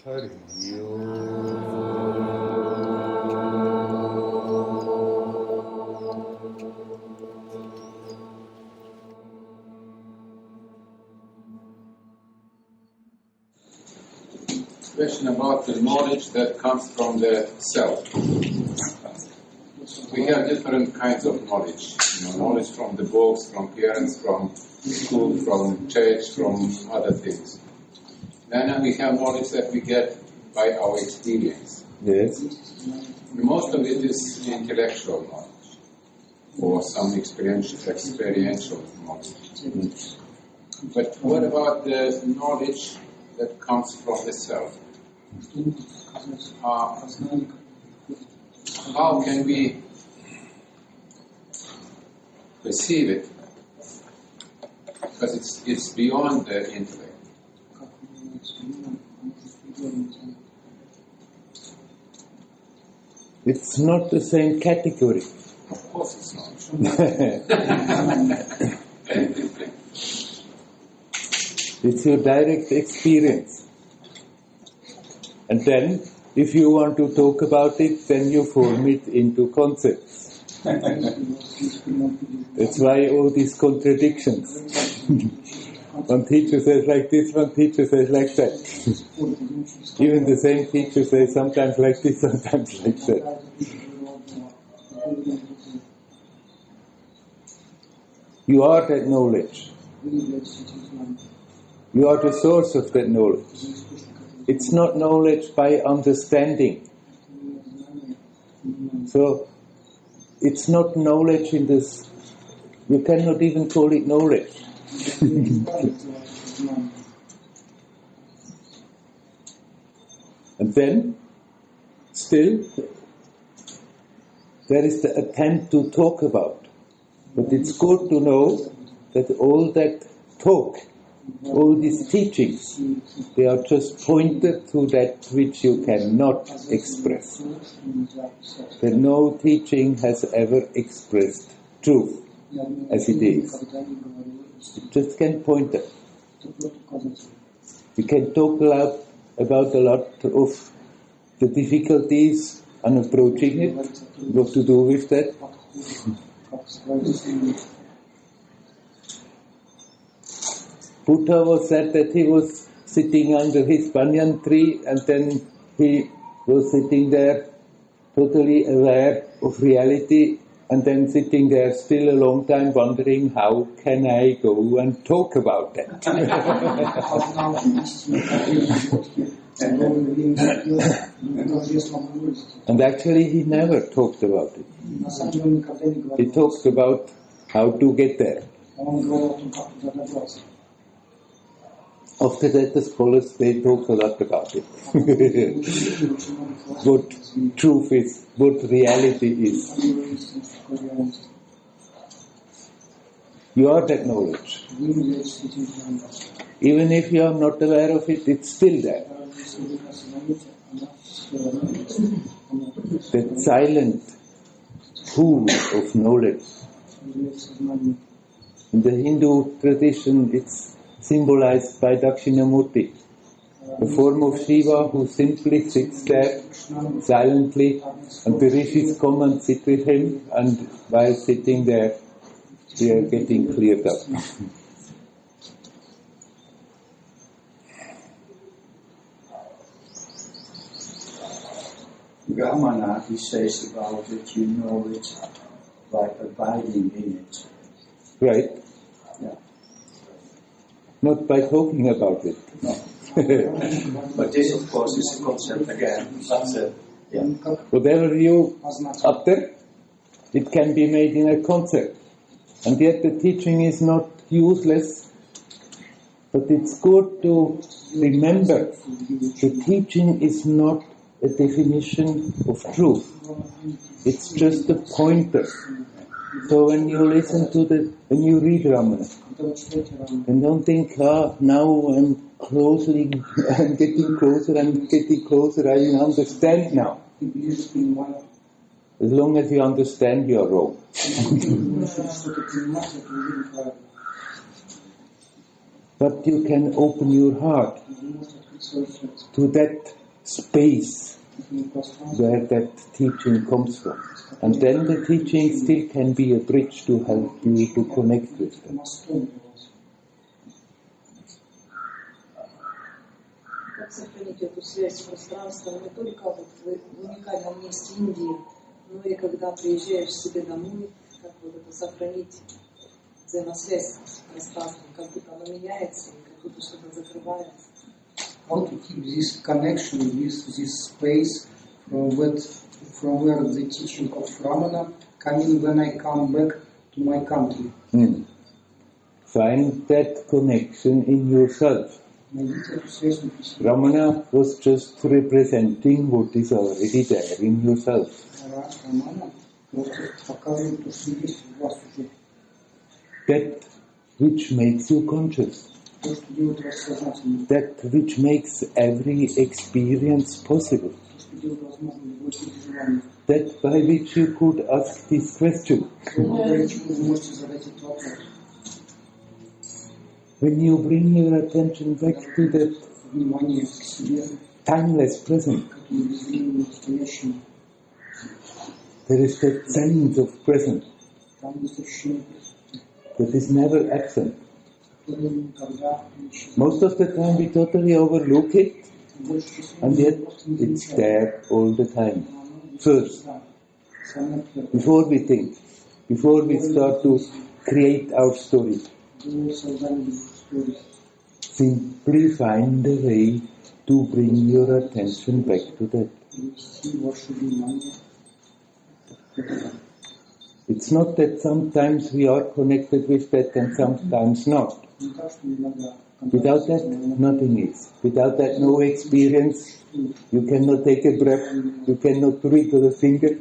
Hari Question about the knowledge that comes from the self. We have different kinds of knowledge. Knowledge from the books, from parents, from school, from church, from other things. Then we have knowledge that we get by our experience. Yes. Most of it is intellectual knowledge, or some experiential knowledge. But what about the knowledge that comes from the self? How can we perceive it? Because it's beyond the intellect. It's not the same category. Of course it's not. It's your direct experience. And then, if you want to talk about it, then you form it into concepts. That's why all these contradictions. One teacher says like this, one teacher says like that. Even the same teacher says sometimes like this, sometimes like that. You are that knowledge. You are the source of that knowledge. It's not knowledge by understanding. So, it's not knowledge in this, you cannot even call it knowledge. And then, still, there is the attempt to talk about. But it's good to know that all that talk, all these teachings, they are just pointed to that which you cannot express. That no teaching has ever expressed truth as it is. You just can point it. You can talk about a lot of the difficulties in approaching it, what to do with that. Buddha was said that he was sitting under his banyan tree and then he was sitting there totally aware of reality and then sitting there still a long time wondering how can I go and talk about that. And actually he never talked about it. He talked about how to get there. After that, the scholars, they talk a lot about it. What truth is, what reality is. You are that knowledge. Even if you are not aware of it, it's still there. That silent pool of knowledge. In the Hindu tradition, it's symbolized by Dakshinamurti, the form of Shiva who simply sits there silently, and the rishis come and sit with him, and while sitting there, they are getting cleared up. Ramana, he says about it, you know it by abiding in it. Right? Yeah. Not by talking about it. No. But this, of course, is a concept again. But, yeah. Whatever you utter, it can be made in a concept. And yet the teaching is not useless, but it's good to remember the teaching is not a definition of truth. It's just a pointer. So when you listen when you read Ramana, and don't think, now I'm getting closer, I understand now. As long as you understand, you are wrong. But you can open your heart to that space where that teaching comes from. And then the teaching still can be a bridge to help you to connect with them. Как сохранить эту связь с пространством не только вот в уникальном месте Индии, но и когда приезжаешь к себе домой, как вот это сохранить взаимосвязь с пространством, как будто оно меняется и как будто что-то закрывается. How to keep this connection with this space from where the teaching of Ramana coming when I come back to my country. Find that connection in yourself. Ramana was just representing what is already there in yourself. That which makes you conscious. That which makes every experience possible. That by which you could ask this question. When you bring your attention back to that timeless present, there is that sense of present that is never absent. Most of the time we totally overlook it, and yet it's there all the time. First, before we think, before we start to create our story, simply find a way to bring your attention back to that. It's not that sometimes we are connected with that and sometimes not. Without that, nothing is. Without that, no experience. You cannot take a breath. You cannot wriggle a finger.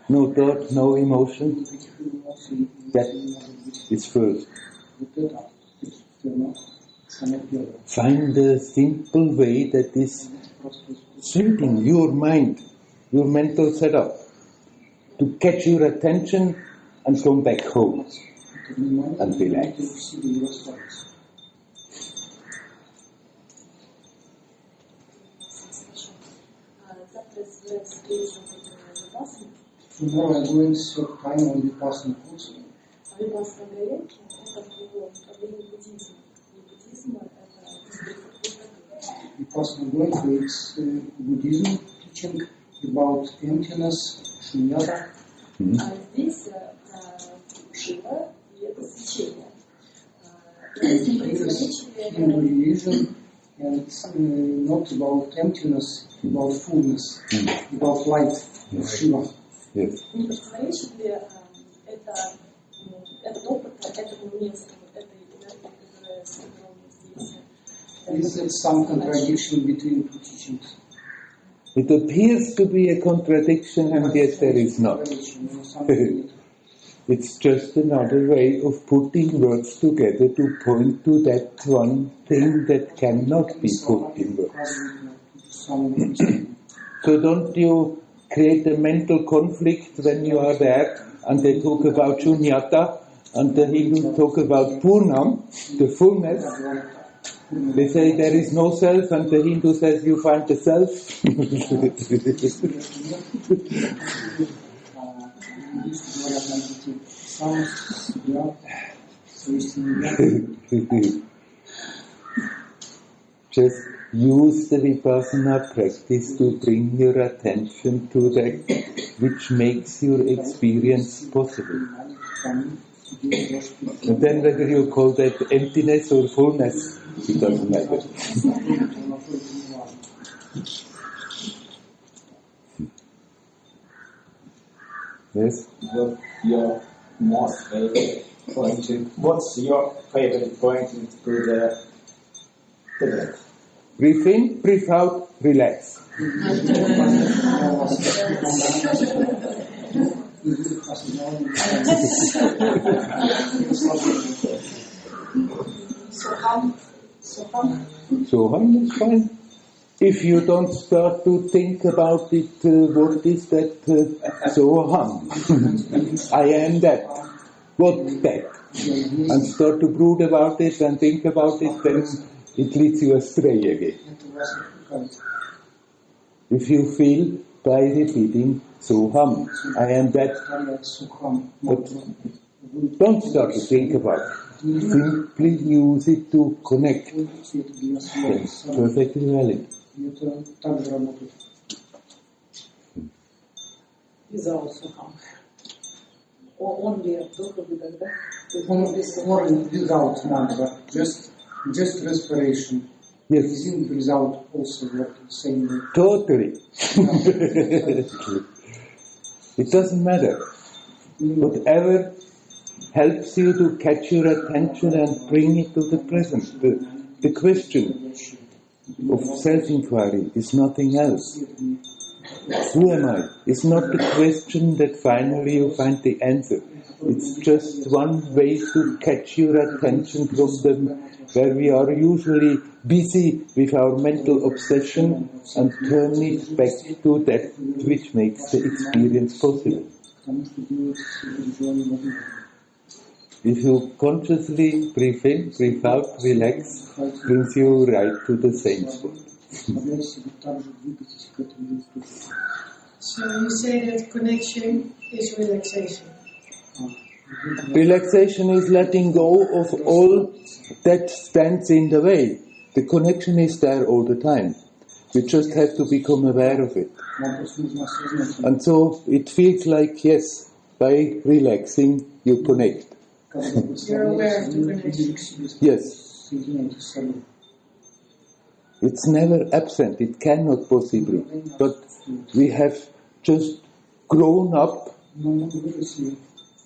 No thought, no emotion. That is first. Find a simple way that is suiting your mind, your mental setup, to catch your attention and come back home and relax. Tomorrow I'm going to spend time on Vipassana course. Vipassana going is Buddhism teaching about emptiness, shunyata. А здесь Шива и это свечение. Hindu religion, and not about emptiness, about fullness, about light of Shiva. Yes. Не противоречит ли этот опыт этому месту, этой энергии, которая сформирована здесь? Is there some contradiction between two teachings? It appears to be a contradiction, and yet there is not. It's just another way of putting words together to point to that one thing that cannot be put in words. So don't you create a mental conflict when you are there and they talk about shunyata and the Hindus talk about purnam, the fullness. They say there is no self and the Hindu says you find the self. Just use the Vipassana practice to bring your attention to that which makes your experience possible. And then whether you call that emptiness or fullness, it doesn't matter. Yes? What's your favorite point to the breath? Breathe in, breathe out, relax. Soham is fine. If you don't start to think about it, what is that Soham? I am that. What that? And start to brood about it and think about it, then it leads you astray again. это вас отвлекает. If you feel by repeating Soham, I am that, Повторять сухам but мантру. don't start to think about it. Simply use it to connect. Используйте это для связи Yes, с собой. perfectly valid. И это также работает. Without Soham. Only вдох и выдох, да? То есть Он без or Soham. without mantra, just respiration. Yes, Within, without also work the same way. totally. It doesn't matter. Whatever helps you to catch your attention and bring it to the present. The question of self-inquiry is nothing else. Who am I? It's not the question that finally you find the answer. It's just one way to catch your attention from where we are usually busy with our mental obsession and turn it back to that which makes the experience possible. If you consciously breathe in, breathe out, relax, brings you right to the same spot. So you say that connection is relaxation. Relaxation is letting go of all that stands in the way. The connection is there all the time. You just have to become aware of it. And so it feels like, yes, by relaxing, you connect. You're aware of the connection. Yes. It's never absent. It cannot possibly. But we have just grown up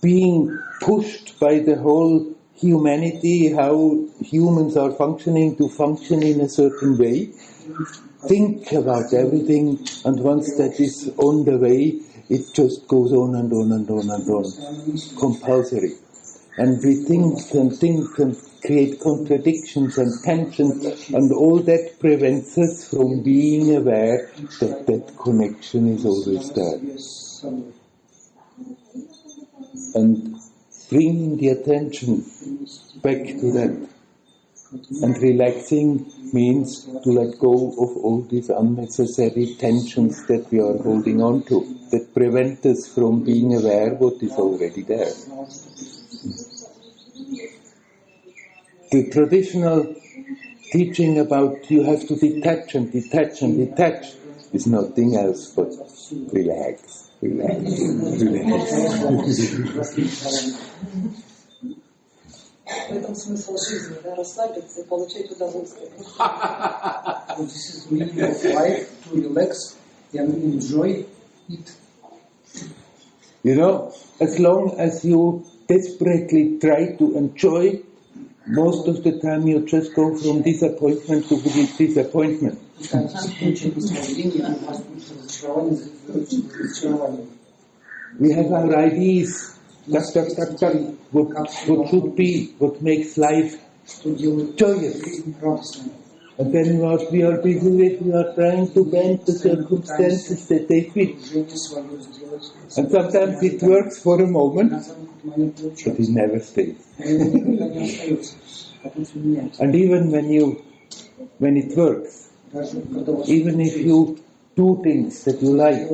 being pushed by the whole humanity, how humans are functioning, to function in a certain way. Think about everything, and once that is on the way, it just goes on and on and on and on. Compulsory. And we think and create contradictions and tensions, and all that prevents us from being aware that that connection is always there. And bringing the attention back to that. And relaxing means to let go of all these unnecessary tensions that we are holding on to, that prevent us from being aware what is already there. The traditional teaching about you have to detach and detach and detach is nothing else but relax, relax, relax. В этом смысл жизни, да, расслабиться и получать удовольствие. This is the meaning of life, to relax and enjoy it. You know, as long as you desperately try to enjoy, most of the time you just go from disappointment to disappointment. We have our ideas, what should be, what makes life joyous. And then what we are busy with, we are trying to bend the circumstances that they fit. And sometimes it works for a moment, but it never stays. And even when it works, even if you do things that you like,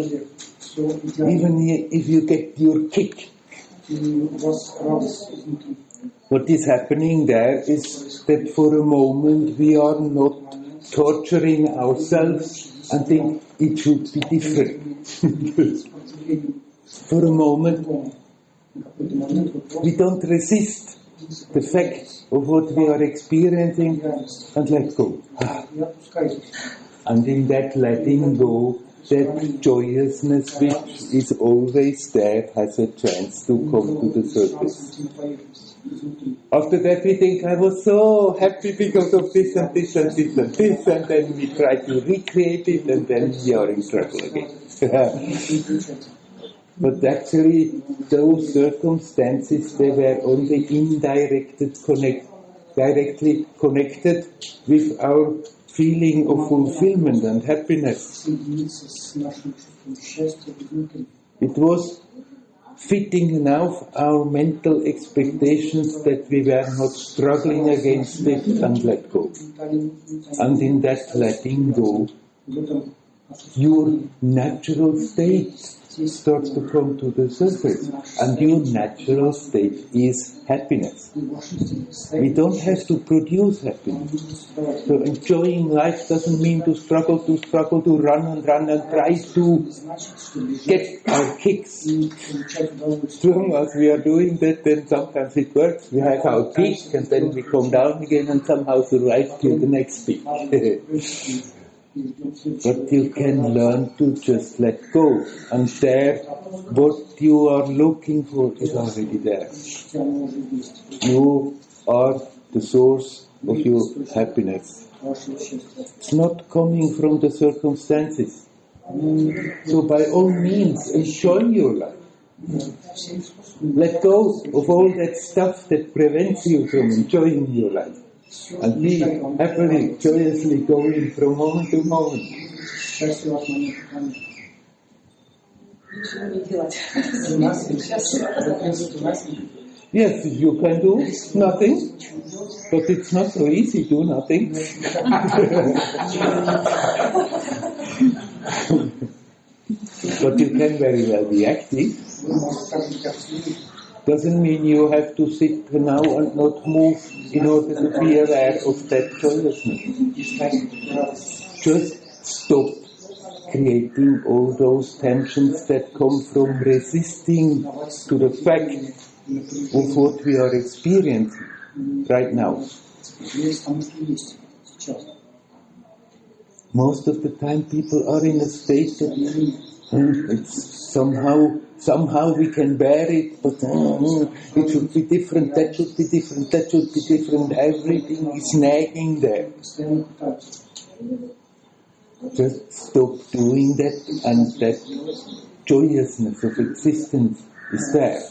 even if you get your kick, what is happening there is that for a moment we are not torturing ourselves and think it should be different. For a moment we don't resist the fact of what we are experiencing and let go. And in that letting go, that joyousness which is always there has a chance to come to the surface. After that we think, I was so happy because of this and this and this and this, and then we try to recreate it, and then we are in trouble again. But actually those circumstances, they were only directly connected with our feeling of fulfillment and happiness. It was fitting enough our mental expectations that we were not struggling against it and let go. And in that letting go, your natural state starts to come to the surface. And your natural state is happiness. We don't have to produce happiness. So enjoying life doesn't mean to struggle, to run and try to get our kicks. As long as we are doing that, then sometimes it works. We have our peak and then we come down again and somehow survive to the next peak. But you can learn to just let go, and there, what you are looking for is already there. You are the source of your happiness. It's not coming from the circumstances. So by all means, enjoy your life. Let go of all that stuff that prevents you from enjoying your life. And be happily, joyously going from moment to moment. Yes, you can do nothing, but it's not so easy to do nothing. But you can very well be active. Doesn't mean you have to sit now and not move in order to be aware of that joyousness. Just stop creating all those tensions that come from resisting to the fact of what we are experiencing right now. Most of the time people are in a state that it's somehow we can bear it, but it should be different, that should be different, that should be different, everything is nagging there. Just stop doing that, and that joyousness of existence is there.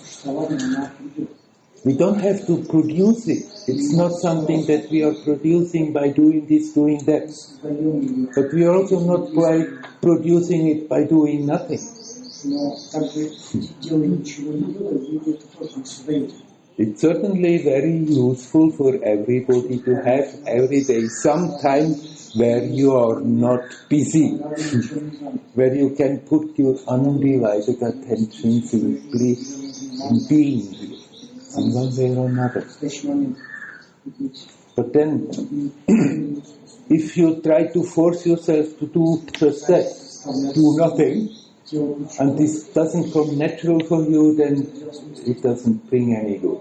We don't have to produce it. It's not something that we are producing by doing this, doing that. But we are also not by producing it by doing nothing. It's certainly very useful for everybody to have every day some time where you are not busy, where you can put your undivided attention simply in being here, in one way or another. But then, if you try to force yourself to do just that, do nothing, and this doesn't come natural for you, then it doesn't bring any good.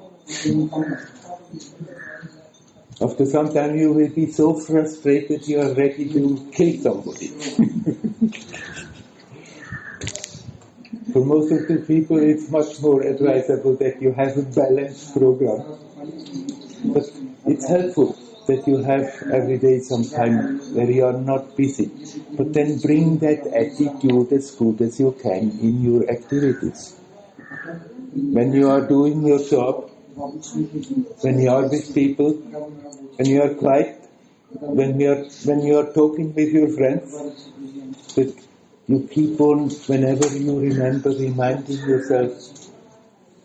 After some time you will be so frustrated you are ready to kill somebody. For most of the people it's much more advisable that you have a balanced program. But it's helpful that you have every day some time where you are not busy. But then bring that attitude as good as you can in your activities. When you are doing your job, when you are with people, when you are quiet, when you are talking with your friends, that you keep on, whenever you remember, reminding yourself,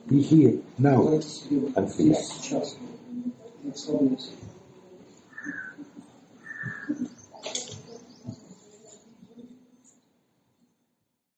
be here, now, and relax.